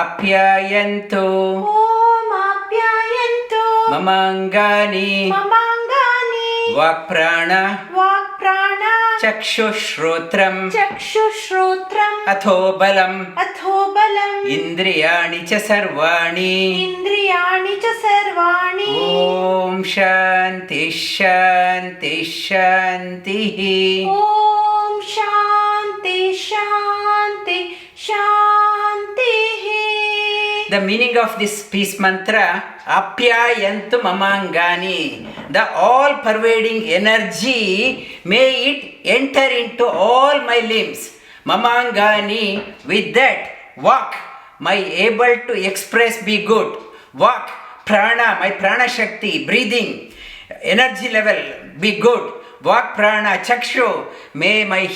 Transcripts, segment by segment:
आप्यायन्तु ममाङ्गानि वाक्प्राण चक्षुश्रोत्रम् अथो बलम् इन्द्रियाणि च सर्वाणि ॐ शान्ति शान्ति शान्तिः ॐ शान्ति शान्ति शान्तिः. The meaning of this peace mantra, apyayantu mamangani, the all pervading energy, may it enter into all my limbs. Mamangani, with that, walk, my able to express be good. Walk, prana, my prana shakti, breathing, energy level be good. Vak prana chakshu, may my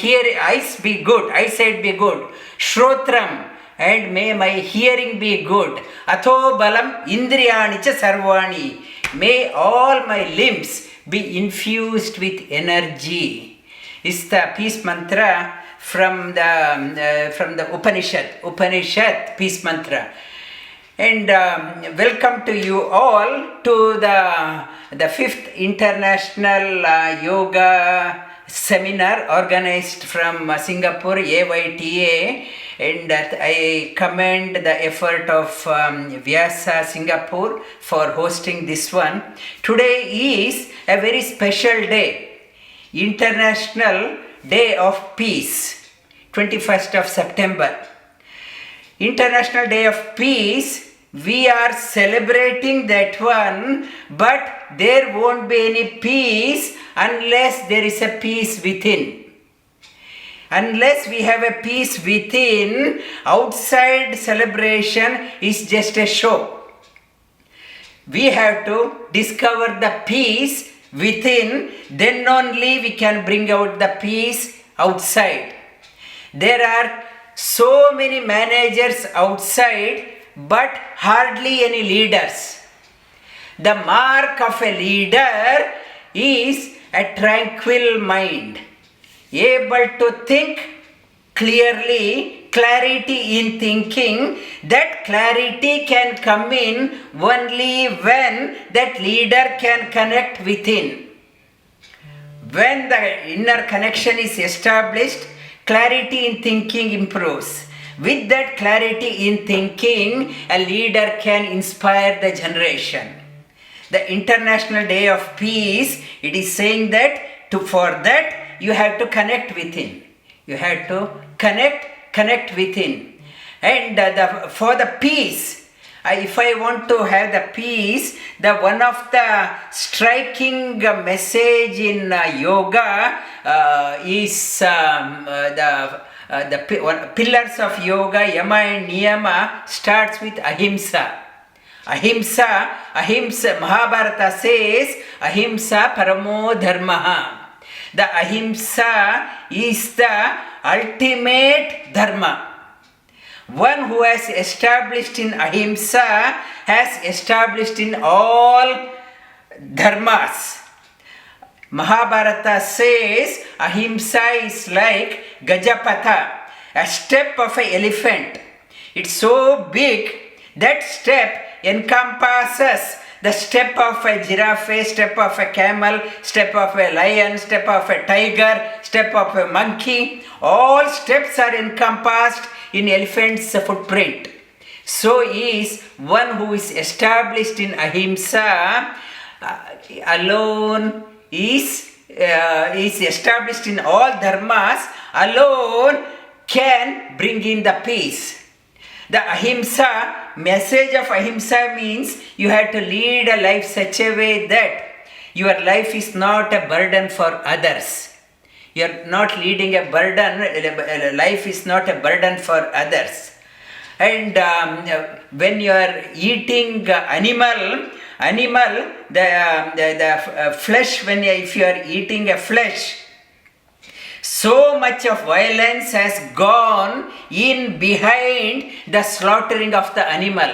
eyes be good, eyesight be good. Shrotram, and may my hearing be good. Atho balam indriyani cha sarvani, may all my limbs be infused with energy. Is the peace mantra from the Upanishad peace mantra. And welcome to you all to the 5th International Yoga Seminar organized from Singapore, AYTA, and I commend the effort of Vyasa Singapore for hosting this one. Today is a very special day, International Day of Peace, 21st of September. International Day of Peace, we are celebrating that one, but there won't be any peace unless there is a peace within. Unless we have a peace within, outside celebration is just a show. We have to discover the peace within, then only we can bring out the peace outside. There are so many managers outside, but hardly any leaders. The mark of a leader is a tranquil mind, able to think clearly, clarity in thinking. That clarity can come in only when that leader can connect within. When the inner connection is established, clarity in thinking improves. With that clarity in thinking, a leader can inspire the generation. The International Day of Peace, it is saying that for that you have to connect within. You have to connect within. And for the peace, if I want to have the peace, the one of the striking message in yoga is the pillars of yoga, yama and niyama, starts with ahimsa. Ahimsa, Mahabharata says, ahimsa paramo dharmaha. The ahimsa is the ultimate dharma. One who has established in ahimsa has established in all dharmas. Mahabharata says ahimsa is like Gajapatha, a step of an elephant. It's so big that step encompasses the step of a giraffe, step of a camel, step of a lion, step of a tiger, step of a monkey. All steps are encompassed in elephant's footprint. So is one who is established in ahimsa alone is established in all dharmas, alone can bring in the peace. The ahimsa, message of ahimsa means you have to lead a life such a way that your life is not a burden for others. You are not leading a burden, life is not a burden for others. And when you are eating animal, the flesh, if you are eating a flesh, so much of violence has gone in behind the slaughtering of the animal.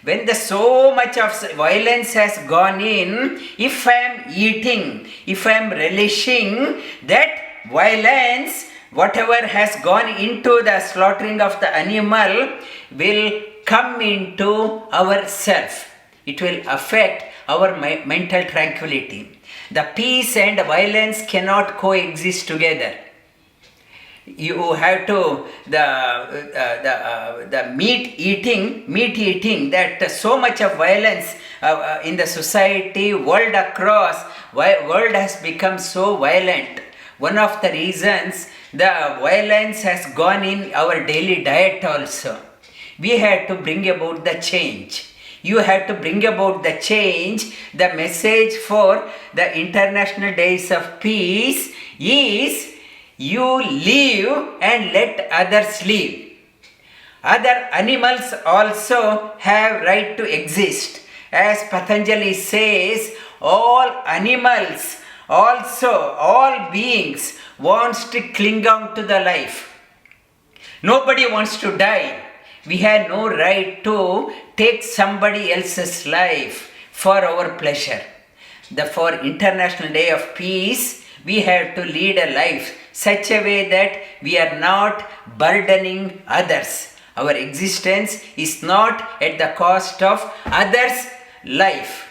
When so much of violence has gone in, if I am eating, if I am relishing that violence, whatever has gone into the slaughtering of the animal will come into our self. It will affect our mental tranquility. The peace and violence cannot coexist together. You have to the meat eating, that so much of violence in the society, world across, world has become so violent. One of the reasons the violence has gone in our daily diet also. We had to bring about the change. You have to bring about the change. The message for the International Days of Peace is you live and let others live. Other animals also have right to exist. As Patanjali says, all animals, also all beings wants to cling on to the life. Nobody wants to die. We have no right to take somebody else's life for our pleasure. For International Day of Peace, we have to lead a life such a way that we are not burdening others. Our existence is not at the cost of others' life.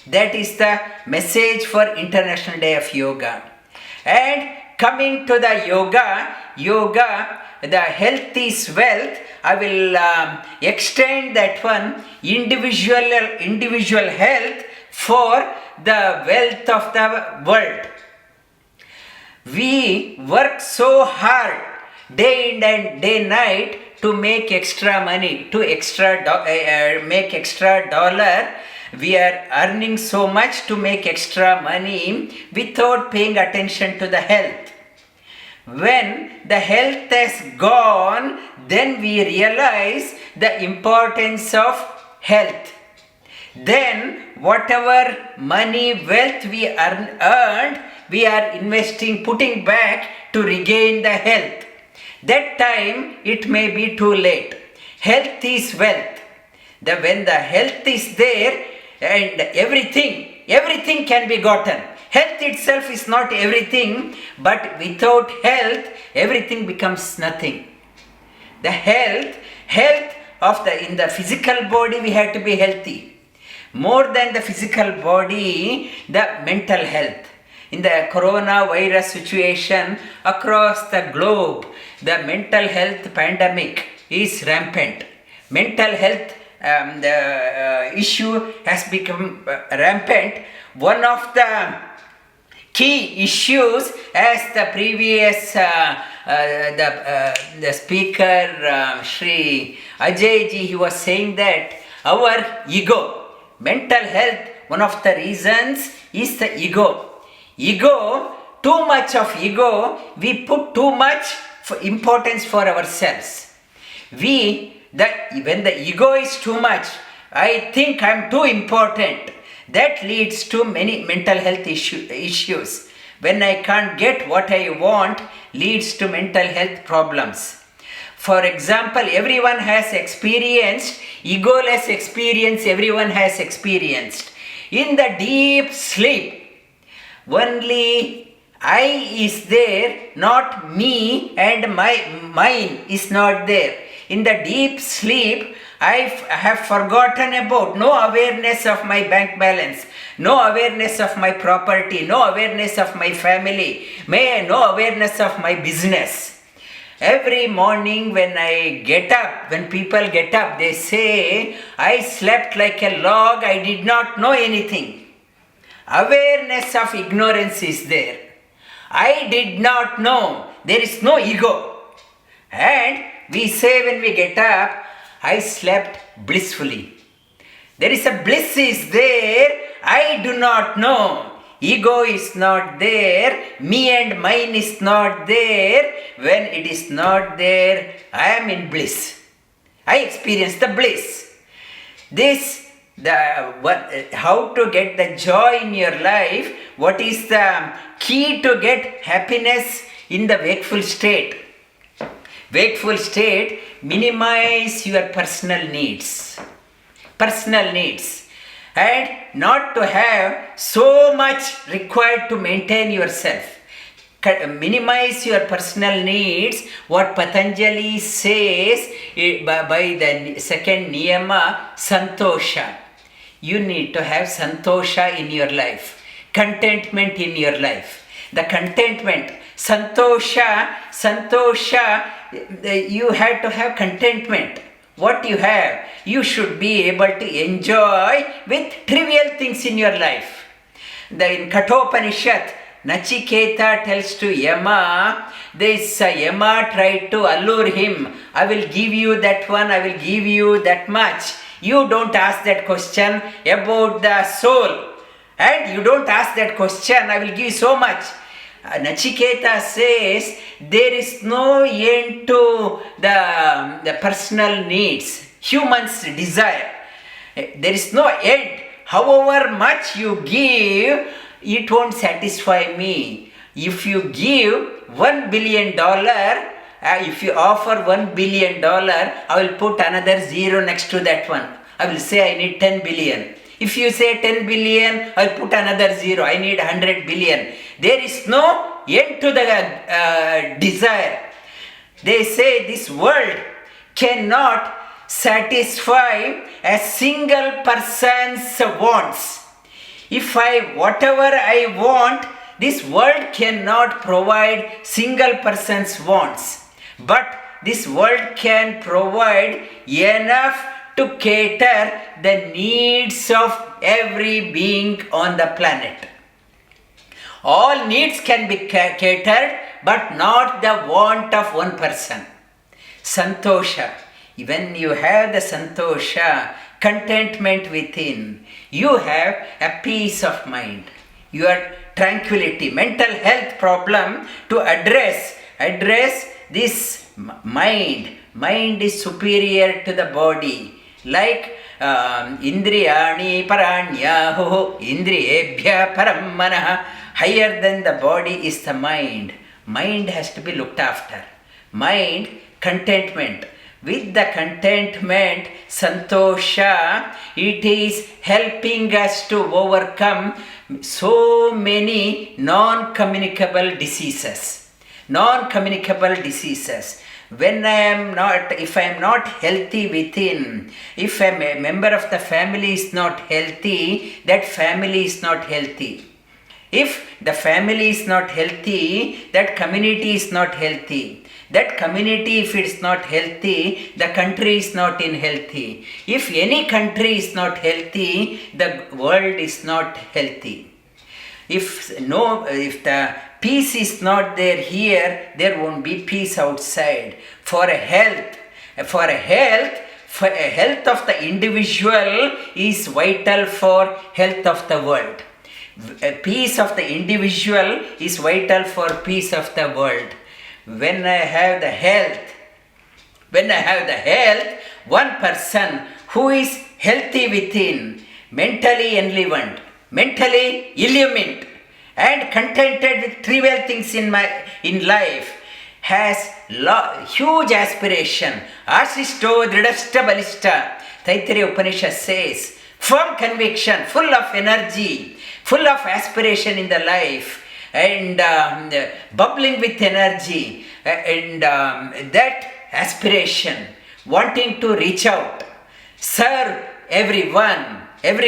That is the message for International Day of Yoga. And coming to the yoga, the health is wealth. I will extend that one, individual health for the wealth of the world. We work so hard day in and day night to make extra money, to make extra dollar. We are earning so much to make extra money without paying attention to the health. When the health has gone, then we realize the importance of health. Then whatever money, wealth we earned, we are investing, putting back to regain the health. That time it may be too late. Health is wealth. When the health is there, and everything can be gotten. Health itself is not everything, but without health, everything becomes nothing. The health in the physical body, we have to be healthy. More than the physical body, the mental health. In the coronavirus situation across the globe, the mental health pandemic is rampant. Mental health issue has become rampant. One of the key issues, as the previous the speaker Shri Ajay ji, he was saying that our ego, mental health, one of the reasons is the ego. Too much of ego, we put too much importance for ourselves. When the ego is too much, I think I am too important. That leads to many mental health issues. When I can't get what I want, leads to mental health problems. For example, everyone has experienced, egoless experience everyone has experienced. In the deep sleep, only I is there, not me, and mine is not there. In the deep sleep, I have forgotten about, no awareness of my bank balance, no awareness of my property, no awareness of my family, no awareness of my business. Every morning when people get up, they say, I slept like a log, I did not know anything. Awareness of ignorance is there. I did not know. There is no ego. And we say when we get up, I slept blissfully. There is a bliss is there. I do not know. Ego is not there. Me and mine is not there. When it is not there, I am in bliss. I experience the bliss. How to get the joy in your life? What is the key to get happiness in the wakeful state? Wakeful state, minimize your personal needs, and not to have so much required to maintain yourself. minimize your personal needs. What Patanjali says by the second niyama, santosha. You need to have santosha in your life, contentment in your life. The contentment, santosha, you have to have contentment. What you have, you should be able to enjoy with trivial things in your life. In Kathopanishad, Nachiketa tells to Yama, this Yama tried to allure him. I will give you that one, I will give you that much. You don't ask that question about the soul. And you don't ask that question, I will give you so much. Nachiketa says, there is no end to the personal needs, human's desire. There is no end. However much you give, it won't satisfy me. If you give $1 billion, if you offer $1 billion, I will put another zero next to that one. I will say I need 10 billion. If you say 10 billion, I will put another zero. I need 100 billion. There is no end to the desire. They say this world cannot satisfy a single person's wants. Whatever I want, this world cannot provide single person's wants. But this world can provide enough to cater the needs of every being on the planet. All needs can be catered, but not the want of one person. Santosha. When you have the santosha, contentment within, you have a peace of mind. Your tranquility, mental health problem to address this mind. Mind is superior to the body. Like Indriyani Paranyaho, Indriyebhya Param Manaha. Higher than the body is the mind. Mind has to be looked after. Mind, contentment. With the contentment, santosha, it is helping us to overcome so many non-communicable diseases. If I am not healthy within, if a member of the family is not healthy, that family is not healthy. If the family is not healthy, that community is not healthy. That community, if it is not healthy, the country is not healthy. If any country is not healthy, the world is not healthy. If the peace is not there here, there won't be peace outside. For a health of the individual is vital for health of the world. Peace of the individual is vital for peace of the world. When I have the health, one person who is healthy within, mentally enlivened, mentally illumined, and contented with trivial things in life, has huge aspiration. Asisto dridashta balishta. Taittiriya Upanishad says, firm conviction, full of energy, full of aspiration in the life, and bubbling with energy, and that aspiration, wanting to reach out, serve everyone. The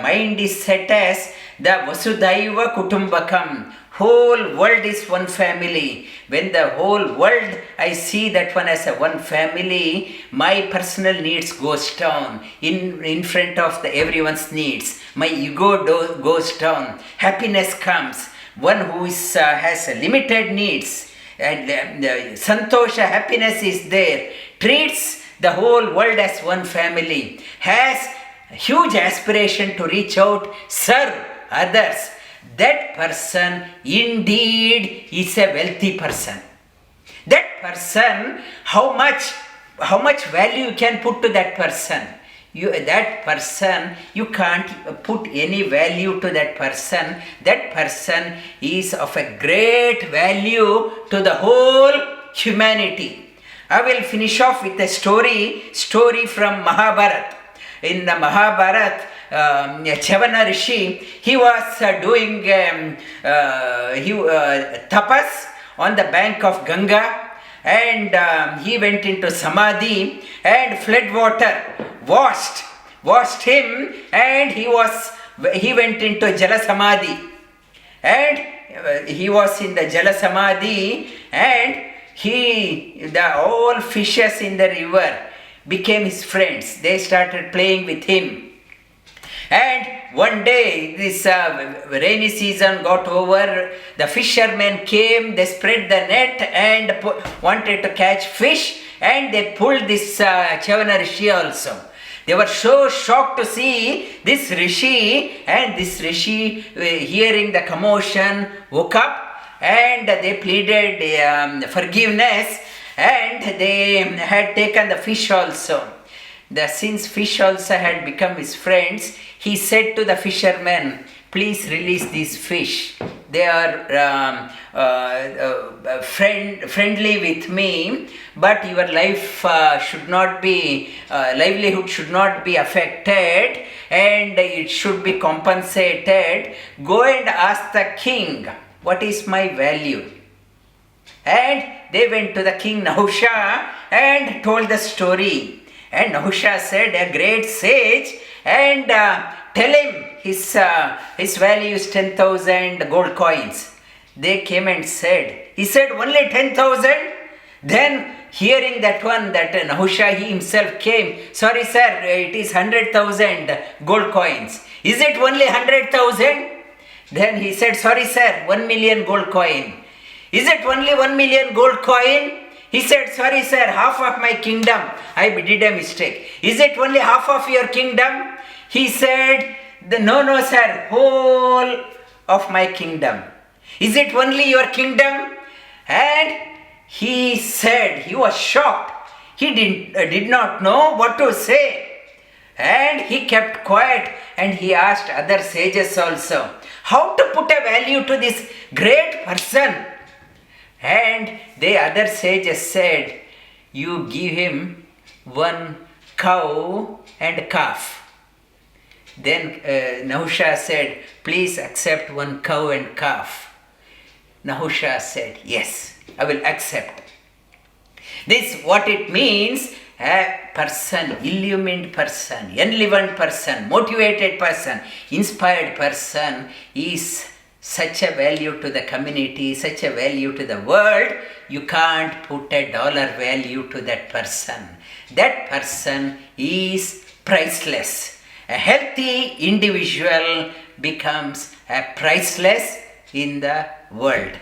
mind is set as the Vasudhaiva Kutumbakam. Whole world is one family. When the whole world, I see that one as a one family, my personal needs goes down in front of everyone's needs. My ego goes down. Happiness comes. One who has limited needs, and santosha, happiness is there, treats the whole world as one family, has huge aspiration to reach out, serve others. That person indeed is a wealthy person. That person, how much value you can put to that person? You can't put any value to that person. That person is of a great value to the whole humanity. I will finish off with a story from Mahabharata. In the Mahabharata, Chavana Rishi, he was doing tapas on the bank of Ganga, and he went into samadhi, and flood water washed him, and he went into jala samadhi, and he was in the jala samadhi, and all fishes in the river became his friends. They started playing with him. And one day, this rainy season got over, the fishermen came, they spread the net and wanted to catch fish, and they pulled this Chavana Rishi also. They were so shocked to see this Rishi, and this Rishi, hearing the commotion, woke up, and they pleaded forgiveness, and they had taken the fish also. Since fish also had become his friends, he said to the fishermen, please release these fish. They are friendly with me, but your livelihood should not be affected, and it should be compensated. Go and ask the king, what is my value? And they went to the king Nahusha and told the story. And Nahusha said, a great sage, and tell him his value is 10,000 gold coins. They came and said, he said, only 10,000? Then hearing that Nahusha, he himself came, sorry sir, it is 100,000 gold coins. Is it only 100,000? Then he said, sorry sir, 1 million gold coin. Is it only 1 million gold coin? He said, sorry sir, half of my kingdom. I did a mistake. Is it only half of your kingdom? He said, no sir, whole of my kingdom. Is it only your kingdom? And he said, he was shocked. He did not know what to say. And he kept quiet, and he asked other sages also, how to put a value to this great person? And the other sages said, you give him 1 cow and calf. Then Nahusha said, please accept 1 cow and calf. Nahusha said, yes, I will accept. This what it means, a person, illumined person, enlivened person, motivated person, inspired person is such a value to the community, such a value to the world, you can't put a dollar value to that person. That person is priceless. A healthy individual becomes a priceless in the world.